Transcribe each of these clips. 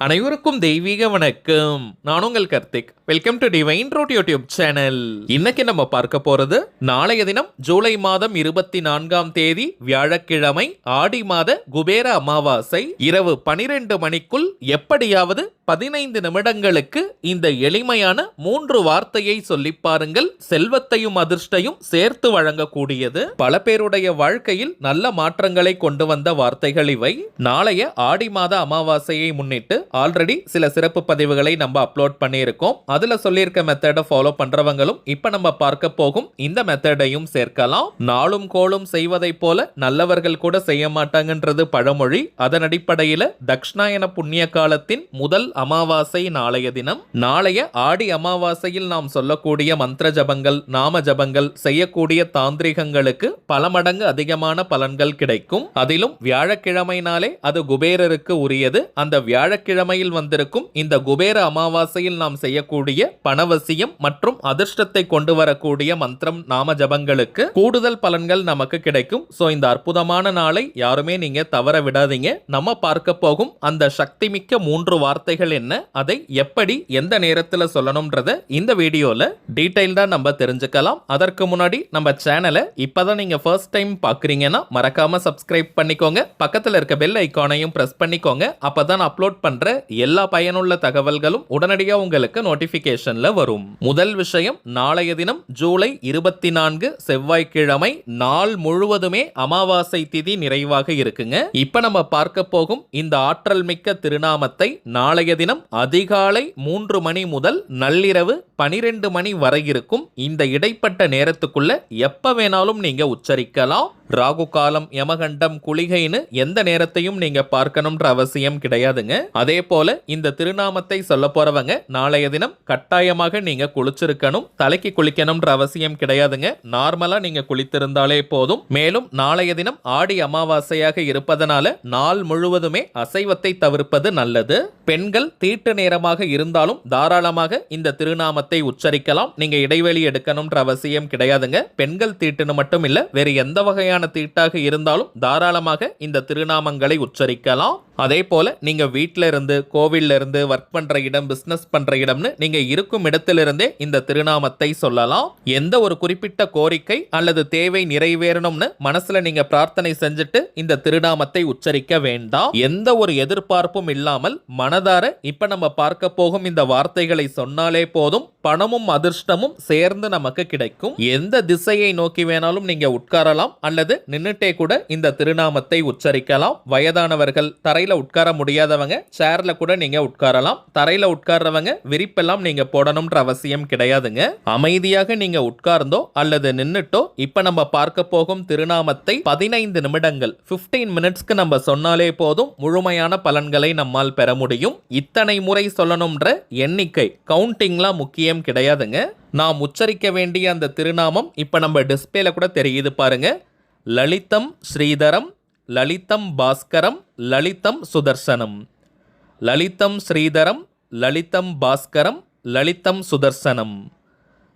அனைவருக்கும் தெய்வீக வணக்கம். நான் உங்கள் Karthik. Welcome to divine root YouTube channel. இன்னைக்கு நம்ம பார்க்க போறது நாளைய தினம் ஜூலை மாதம் 24ஆம் தேதி வியாழக்கிழமை, ஆடி மாத குபேர அமாவாசை. இரவு 12 மணிக்குள் எப்படியாவது 15 நிமிடங்களுக்கு இந்த எளிமையான 3 வார்த்தையை சொல்லி பாருங்கள். செல்வத்தையும் அதிர்ஷ்டையும் சேர்த்து வழங்கக்கூடியது. பல பேருடைய வாழ்க்கையில் நல்ல மாற்றங்களை கொண்டு வந்த வார்த்தைகள் இவை. நாளைய ஆடி மாத அமாவாசையை முன்னிட்டு ஆல்ரெடி சில சிறப்பு பதிவுகளை நம்ம அப்லோட் பண்ணியிருக்கோம். அதுல சொல்லியிருக்க மெத்தடை ஃபாலோ பண்றவங்களும் இப்ப நம்ம பார்க்க போகும் இந்த மெத்தடையும் சேர்க்கலாம். நாளும் கோளும் செய்வதை போல நல்லவர்கள் கூட செய்ய மாட்டாங்கன்றது பழமொழி. அதன் அடிப்படையில் தக்ஷணாயன புண்ணிய காலத்தின் முதல் அமாவாசை நாளைய தினம். நாளைய ஆடி அமாவாசையில் நாம் சொல்லக்கூடிய மந்திர ஜபங்கள், நாம ஜபங்கள், செய்யக்கூடிய தாந்திரிகங்களுக்கு பல மடங்கு அதிகமான பலன்கள் கிடைக்கும். அதிலும் வியாழக்கிழமை நாளே அது குபேரருக்கு உரியது. அந்த வியாழக்கிழமையில் வந்திருக்கும் இந்த குபேர அமாவாசையில் நாம் செய்யக்கூடிய பணவசியம் மற்றும் அதிர்ஷ்டத்தை கொண்டு வரக்கூடிய மந்திரம், நாம ஜபங்களுக்கு கூடுதல் பலன்கள் நமக்கு கிடைக்கும். சோ இந்த அற்புதமான நாளை யாருமே நீங்க தவற விடாதீங்க. நம்ம பார்க்க போகும் அந்த சக்தி மிக்க 3 வார்த்தைகள் என்ன, அதை எப்படி எந்த நேரத்தில் சொல்லணும்ன்றத இந்த வீடியோல டீடைல்டா நம்ம தெரிஞ்சுக்கலாம். அதற்கு முன்னாடி நம்ம சேனலை இப்பதான் நீங்க ஃபர்ஸ்ட் டைம் பாக்குறீங்கன்னா மறக்காம சப்ஸ்கிரைப் பண்ணிக்கோங்க. பக்கத்தில் இருக்க பெல் ஐகானையும் பிரஸ் பண்ணிக்கோங்க. அப்பதான் அப்லோட் பண்ற எல்லா பயனுள்ள தகவல்களும் உடனடியாக உங்களுக்கு நோட்டிபிகேஷன்ல வரும். முதல் விஷயம், நாளைய தினம் ஜூலை 24 செவ்வாய்க்கிழமை நாள் முழுவதுமே அமாவாசை திதி நிறைவாக இருக்குங்க. இப்ப நம்ம பார்க்க போகும் இந்த ஆற்றல் மிக்க திருநாமத்தை நாளைய தினம் அதிகாலை 3 மணி முதல் நள்ளிரவு 12 மணி வரை இருக்கும் இந்த இடைப்பட்ட நேரத்துக்குள்ள எப்ப வேணாலும் நீங்க உச்சரிக்கலாம். ராகு காலம், யமகண்டம், குளிகைன்னு எந்த நேரத்தையும் நீங்க பார்க்கணும்ன்ற அவசியம் கிடையாதுங்க. அதே போல இந்த திருநாமத்தை சொல்ல போறவங்க நாளைய தினம் கட்டாயமாக நீங்க குளிச்சிருக்கணும். தலைக்கு குளிக்கணும்ன்ற அவசியம் கிடையாதுங்க. நார்மலா நீங்க குளித்திருந்தாலே போதும். மேலும் நாளைய தினம் ஆடி அமாவாசையாக இருப்பதனால நாள் முழுவதுமே அசைவத்தை தவிர்ப்பது நல்லது. பெண்கள் தீட்டு நேரமாக இருந்தாலும் தாராளமாக இந்த திருநாமத்தை உச்சரிக்கலாம். நீங்க இடைவெளி எடுக்கணும்ன்ற அவசியம் கிடையாதுங்க. பெண்கள் தீட்டுன்னு மட்டும் இல்ல, வேறு எந்த வகையான தீட்டாக இருந்தாலும் தாராளமாக இந்த திருநாமங்களை உச்சரிக்கலாம். அதே போல நீங்க வீட்டில இருந்து, கோவில்ல இருந்து, ஒர்க் பண்ற இடம், பிசினஸ் பண்ற இடம்னு நீங்க இருக்கும் இடத்திலிருந்தே இந்த திருநாமத்தை சொல்லலாம். எந்த ஒரு குறிப்பிட்ட கோரிக்கை அல்லது தேவை நிறைவேறணும்னு மனசுல நீங்க பிரார்த்தனை செஞ்சுட்டு இந்த திருநாமத்தை உச்சரிக்க வேண்டாம். எந்த ஒரு எதிர்பார்ப்பும் இல்லாமல் மனதார இப்ப நம்ம பார்க்க போகும் இந்த வார்த்தைகளை சொன்னாலே போதும். பணமும் அதிர்ஷ்டமும் சேர்ந்து நமக்கு கிடைக்கும். எந்த திசையை நோக்கி வேணாலும் நீங்க உட்காரலாம் அல்லது நின்னுட்டே கூட இந்த திருநாமத்தை உச்சரிக்கலாம். வயதானவர்கள், தரையில உட்கார முடியாதவங்க சேர்ல கூட நீங்க உட்காரலாம். தரையில உட்கார்றவங்க விரிப்பெல்லாம் நீங்க போடணும்ன்ற அவசியம் கிடையாதுங்க. அமைதியாக நீங்க உட்கார்ந்தோ அல்லது நின்னுட்டோ இப்ப நம்ம பார்க்க போகும் திருநாமத்தை 15 நிமிடங்கள் 15 மினிட்ஸ்க்கு நம்ம சொன்னாலே போதும். முழுமையான பலன்களை நம்மால் பெற முடியும். இத்தனை முறை சொல்லணும்ன்ற எண்ணிக்கை, கவுண்டிங்லாம் முக்கியம் கிடையாதுங்க. நாம் உச்சரிக்க வேண்டிய அந்த திருநாமம் இப்ப நம்ம டிஸ்பிளேல கூட தெரியுது பாருங்க. லலிதம் ஸ்ரீதரம், லலிதம் பாஸ்கரம், லலிதம் சுதர்சனம். லலிதம் ஸ்ரீதரம், லலிதம் பாஸ்கரம், லலிதம் சுதர்சனம்.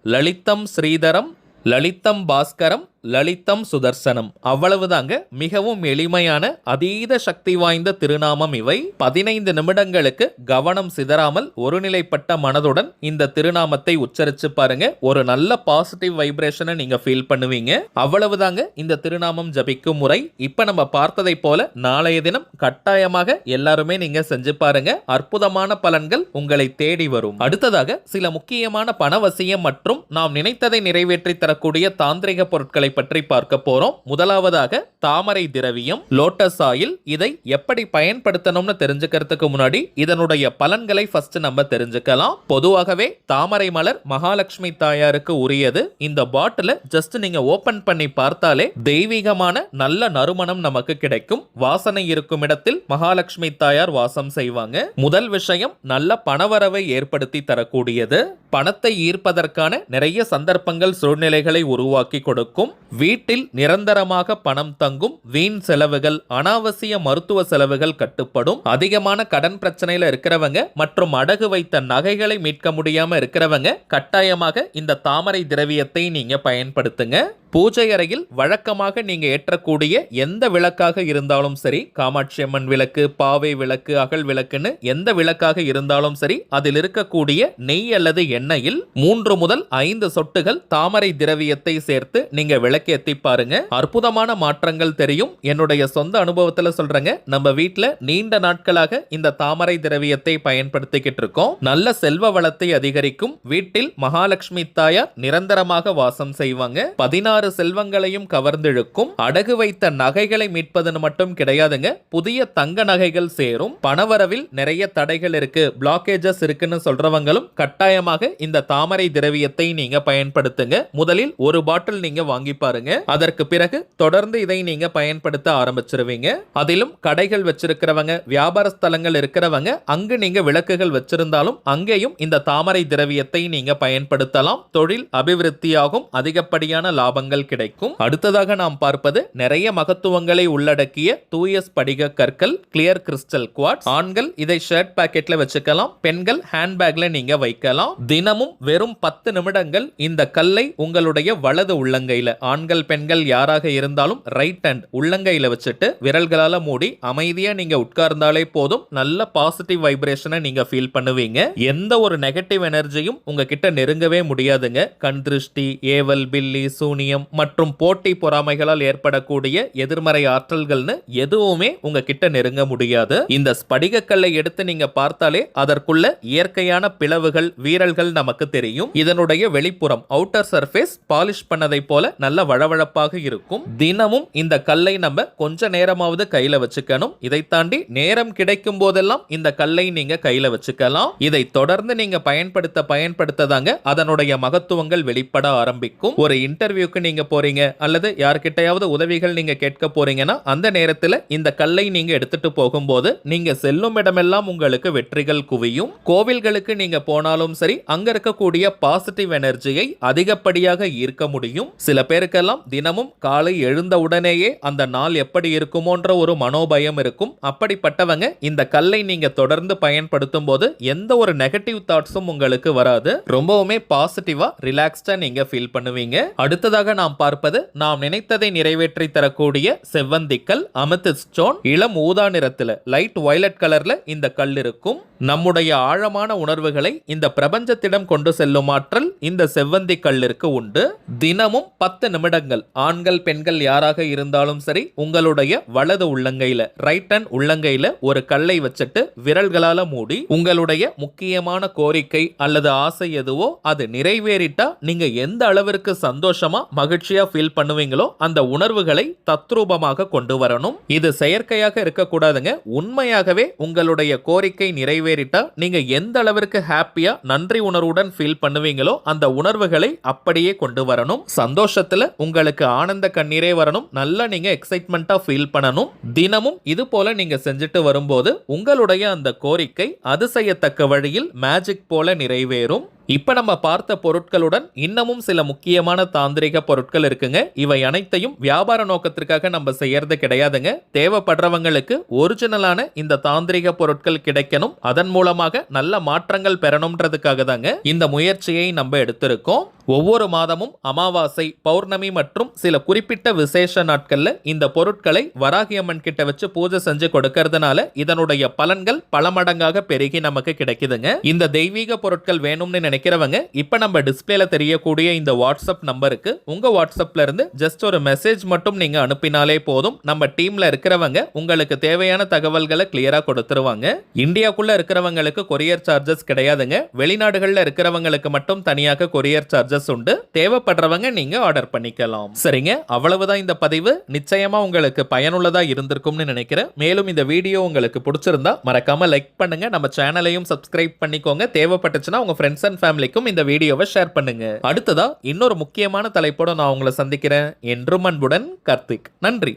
லலிதம் ஸ்ரீதரம், லலிதம் பாஸ்கரம், லலிதம் சுதர்சனம். அவ்வளவுதாங்க. மிகவும் எளிமையான அதீத சக்தி வாய்ந்த திருநாமம் இவை. 15 நிமிடங்களுக்கு கவனம் சிதறாமல் ஒருநிலைப்பட்ட மனதுடன் இந்த திருநாமத்தை உச்சரிச்சு பாருங்க. ஒரு நல்ல பாசிட்டிவ் வைப்ரேஷனை நீங்க ஃபீல் பண்ணுவீங்க. அவ்வளவுதாங்க இந்த திருநாமம் ஜபிக்கும் முறை. இப்ப நம்ம பார்த்ததை போல நாளைய தினம் கட்டாயமாக எல்லாருமே நீங்க செஞ்சு பாருங்க. அற்புதமான பலன்கள் உங்களை தேடி வரும். அடுத்ததாக சில முக்கியமான பணவசியம் மற்றும் நாம் நினைத்ததை நிறைவேற்றி தரக்கூடிய தாந்திரிக பொருட்களை பற்றி பார்க்க போறோம். முதலாவதாக தாமரை திரவியம், லோட்டஸ் ஆயில். இதை எப்படி பயன்படுத்தணும்னு தெரிஞ்சுக்கிறதுக்கு முன்னாடி இதனுடைய பலன்களை ஃபர்ஸ்ட் நம்ம தெரிஞ்சுக்கலாம். பொதுவாகவே தாமரை மலர் மகாலட்சுமி தாயாருக்கு உரியது. இந்த பாட்டில ஜஸ்ட் நீங்க ஓபன் பண்ணி பார்த்தாலே தெய்வீகமான நல்ல நறுமணம் நமக்கு கிடைக்கும். வாசனை இருக்கும் இடத்தில் மகாலட்சுமி தாயார் வாசம் செய்வாங்க. முதல் விஷயம், நல்ல பணவரவை ஏற்படுத்தி தரக்கூடியது. பணத்தை ஈர்ப்பதற்கான நிறைய சந்தர்ப்பங்கள், சூழ்நிலைகளை உருவாக்கி கொடுக்கும். வீட்டில் நிரந்தரமாக பணம் தங்கும். வீண் செலவுகள், அனாவசிய மருத்துவ செலவுகள் கட்டுப்படும். அதிகமான கடன் பிரச்சனையில இருக்கிறவங்க மற்றும் அடகு வைத்த நகைகளை மீட்க முடியாம இருக்கிறவங்க கட்டாயமாக இந்த தாமரை திரவியத்தை நீங்க பயன்படுத்துங்க. பூஜை அறையில் வழக்கமாக நீங்க ஏற்றக்கூடிய எந்த விளக்காக இருந்தாலும் சரி, காமாட்சி அம்மன் விளக்கு, பாவை விளக்கு, அகல் விளக்குன்னு எந்த விளக்காக இருந்தாலும் சரி, அதில் இருக்கக்கூடிய நெய் அல்லது எண்ணெயில் 3 முதல் 5 சொட்டுகள் தாமரை திரவியத்தை சேர்த்து நீங்க விளக்கேத்தி பாருங்க. அற்புதமான மாற்றங்கள் தெரியும். என்னுடைய சொந்த அனுபவத்துல சொல்றேங்க. நம்ம வீட்டுல நீண்ட நாட்களாக இந்த தாமரை திரவியத்தை பயன்படுத்திக்கிட்டு இருக்கோம். நல்ல செல்வ வளத்தை அதிகரிக்கும். வீட்டில் மகாலட்சுமி தாயார் நிரந்தரமாக வாசம் செய்வாங்க. 16 செல்வங்களையும் கவர்ந்திழுக்கும். அடகு வைத்த நகைகளை மீட்பதுன்னு மட்டும் கிடையாதுங்க, புதிய தங்க நகைகள் சேரும். பணவரவில் நிறைய தடைகள் இருக்கு, பிளாக்கேஜஸ் இருக்குன்னு சொல்றவங்களும் கட்டாயமாக இந்த தாமரை திரவியத்தை நீங்க பயன்படுத்துங்க. முதலில் ஒரு பாட்டில் நீங்க வாங்கி பாருங்க. அதற்கு பிறகு தொடர்ந்து இதை நீங்க பயன்படுத்த ஆரம்பிச்சிருவீங்க. அதிலும் கடைகள் வச்சிருக்கிறவங்க, வியாபார ஸ்தலங்கள் இருக்கிறவங்க, அங்கு நீங்க விளக்குகள் வச்சிருந்தாலும் அங்கேயும் இந்த தாமரை திரவியத்தை நீங்க பயன்படுத்தலாம். தொழில் அபிவிருத்தியாகும். அதிகப்படியான லாபங்கள் கிடைக்கும். அடுத்ததாக நாம் பார்ப்பது நிறைய மகத்துவங்களை உள்ளடக்கிய தூய ஸ்படிக கற்கள், கிளியர் கிறிஸ்டல் குவார்ட்ஸ். ஆண்கள் இதை ஷர்ட் பாக்கெட்ல வச்சுக்கலாம், பெண்கள் ஹேண்ட்பேக்ல நீங்க வைக்கலாம். தினமும் வெறும் 10 நிமிடங்கள் இந்த கல்லை உங்களுடைய வலது உள்ளங்கையில, ஆண்கள் பெண்கள் யாராக இருந்தாலும் ரைட் ஹேண்ட் உள்ளங்கையில வச்சுட்டு விரல்களால மூடி அமைதியா நீங்க உட்கார்ந்தாலே போதும். நல்ல பாசிட்டிவ் வைப்ரேஷனை நீங்க ஃபீல் பண்ணுவீங்க. எந்த ஒரு நெகட்டிவ் எனர்ஜியும் உங்ககிட்ட நெருங்கவே முடியாதுங்க. கண் திருஷ்டி, ஏவல், பில்லி, சூனியம் மற்றும் போட்டி பொறாமைகளால் ஏற்படக்கூடிய எதிர்மறை ஆற்றல்கள்னு எதுவுமே உங்ககிட்ட நெருங்க முடியாது. இந்த ஸ்படிக கல்லை எடுத்து நீங்க பார்த்தாலே அதற்குள்ள இயற்கையான பிளவுகள், வீரல்கள் நமக்கு தெரியும். இதனுடைய வெளிப்புறம் அவுட்டர் சர்ஃபேஸ் பாலிஷ் பண்ணதை போல நல்ல வழவழப்பாக இருக்கும். தினமும் இந்த கல்லை நம்ம கொஞ்ச நேரமாவது கையில வச்சுக்கணும். இதை தாண்டி நேரம் கிடைக்கும் போதெல்லாம் இந்த கல்லை நீங்க கையில வச்சுக்கலாம். இதை தொடர்ந்து நீங்க பயன்படுத்ததாங்க அதனுடைய மகத்துவங்கள் வெளிப்பட ஆரம்பிக்கும். ஒரு இன்டர்வியூக்கு நீங்க போறீங்க அல்லது யார்கிட்டயாவது உதவிகள் நீங்க கேட்க போறீங்கன்னா அந்த நேரத்தில் இந்த கல்லை நீங்க எடுத்துட்டு போகும்போது நீங்க செல்லும் இடமெல்லாம் உங்களுக்கு வெற்றிகள் குவியும். கோவில்களுக்கு நீங்க போனாலும் சரி, அங்க இருக்கக்கூடிய பாசிட்டிவ் எனர்ஜியை அதிகப்படியாக ஈர்க்க முடியும். சில பேருக்கெல்லாம் தினமும் காலை எழுந்த உடனேயே அந்த நாள் எப்படி இருக்குமோன்ற ஒரு மனோபயம் இருக்கும். அப்படிப்பட்டவங்க இந்த கல்லை நீங்க தொடர்ந்து பயன்படுத்தும் போது எந்த ஒரு நெகட்டிவ் தாட்ஸும் உங்களுக்கு வராது. ரொம்பவுமே பாசிட்டிவா ரிலாக்ஸ்டா நீங்க ஃபீல் பண்ணுவீங்க. அடுத்ததாக நாம் பார்ப்பது நாம் நினைத்ததை நிறைவேற்றி தரக்கூடிய செவ்வந்திக்கல், அமெத்திஸ்ட் ஸ்டோன். இளம் ஊதா நிறத்தில் லைட் வயலட் கலர்ல இந்த கல் இருக்கும். நம்முடைய ஆழமான உணர்வுகளை இந்த பிரபஞ்சத்திடம் கொண்டு செல்லும் ஆற்றல் இந்த செவ்வந்தி கல்லிற்கு உண்டு. தினமும் 10 நிமிடங்கள் ஆண்கள் பெண்கள் யாராக இருந்தாலும் சரி, உங்களுடைய வலது உள்ளங்கையில, ரைட் ஹேண்ட் உள்ளங்கையில ஒரு கல்லை வச்சுட்டு விரல்களால மூடி உங்களுடைய முக்கியமான கோரிக்கை அல்லது ஆசை எதுவோ அது நிறைவேறிட்டா நீங்க எந்த அளவிற்கு சந்தோஷமா மகிழ்ச்சியா ஃபீல் பண்ணுவீங்களோ அந்த உணர்வுகளை தத்ரூபமாக கொண்டு வரணும். இது செயற்கையாக இருக்கக்கூடாதுங்க. உண்மையாகவே உங்களுடைய கோரிக்கை நிறைவேறிட்டா நீங்க எந்த அளவிற்கு ஹாப்பியா நன்றி உணர்வுடன் ஃபீல் பண்ணுவீங்களோ அந்த உணர்வுகளை அப்படியே கொண்டு வரணும். சந்தோஷத்துல உங்களுக்கு ஆனந்த கண்ணீரே வரணும். நல்லா நீங்க எக்ஸைட்மெண்டா ஃபீல் பண்ணணும். தினமும் இது போல நீங்க செஞ்சுட்டு வரும்போது உங்களுடைய அந்த கோரிக்கை அதிசயத்தக்க வழியில் மேஜிக் போல நிறைவேறும். இப்ப நம்ம பார்த்த பொருட்களுடன் இன்னமும் சில முக்கியமான தாந்திரிக பொருட்கள் இருக்குங்க. இவை அனைத்தையும் வியாபார நோக்கத்திற்காக நம்ம செய்யறது கிடையாதுங்க. தேவைப்படுறவங்களுக்கு ஒரிஜினலான இந்த தாந்திரிக பொருட்கள் கிடைக்கணும், அதன் மூலமாக நல்ல மாற்றங்கள் பெறணும்ன்றதுக்காக தாங்க இந்த முயற்சியை நம்ம எடுத்திருக்கோம். ஒவ்வொரு மாதமும் அமாவாசை, பௌர்ணமி மற்றும் சில குறிப்பிட்ட விசேஷ நாட்கள்ல இந்த பொருட்களை வராகி அம்மன் கிட்ட வச்சு பூஜை செஞ்சு கொடுக்கறதுனால இதனுடைய பலன்கள் பல மடங்காக பெருகி நமக்கு கிடைக்குதுங்க. இந்த தெய்வீக பொருட்கள் வேணும்னு நினைக்கிறவங்க இப்ப நம்ம டிஸ்பிளேல தெரியக்கூடிய இந்த வாட்ஸ்அப் நம்பருக்கு உங்க வாட்ஸ்அப்ல இருந்து ஜஸ்ட் ஒரு மெசேஜ் மட்டும் நீங்க அனுப்பினாலே போதும். நம்ம டீம்ல இருக்கிறவங்க உங்களுக்கு தேவையான தகவல்களை கிளியரா கொடுத்துருவாங்க. இந்தியாக்குள்ள இருக்கிறவங்களுக்கு கொரியர் சார்ஜஸ் கிடையாதுங்க. வெளிநாடுகள்ல இருக்கிறவங்களுக்கு மட்டும் தனியாக கொரியர் சார்ஜஸ் உண்டு. தேவைப்படுறவங்க நீங்க ஆர்டர் பண்ணிக்கலாம். சரிங்க, அவ்வளவுதான் இந்த பதிவு. நிச்சயமா உங்களுக்கு பயனுள்ளதா இருந்திருக்கும்னு நினைக்கிறேன். மேலும் இந்த வீடியோ உங்களுக்கு பிடிச்சிருந்தா மறக்காம லைக் பண்ணுங்க. நம்ம சேனலையும் சப்ஸ்கிரைப் பண்ணிக்கோங்க. தேவைப்பட்டுச்சுன்னா உங்க ஃப்ரெண்ட்ஸ் அண்ட் ஃபேமிலிக்கும் இந்த வீடியோவை ஷேர் பண்ணுங்க. அடுத்ததா இன்னொரு முக்கியமான தலைப்போட நான் உங்களை சந்திக்கிறேன். என்றும் அன்புடன் கார்த்திக். நன்றி.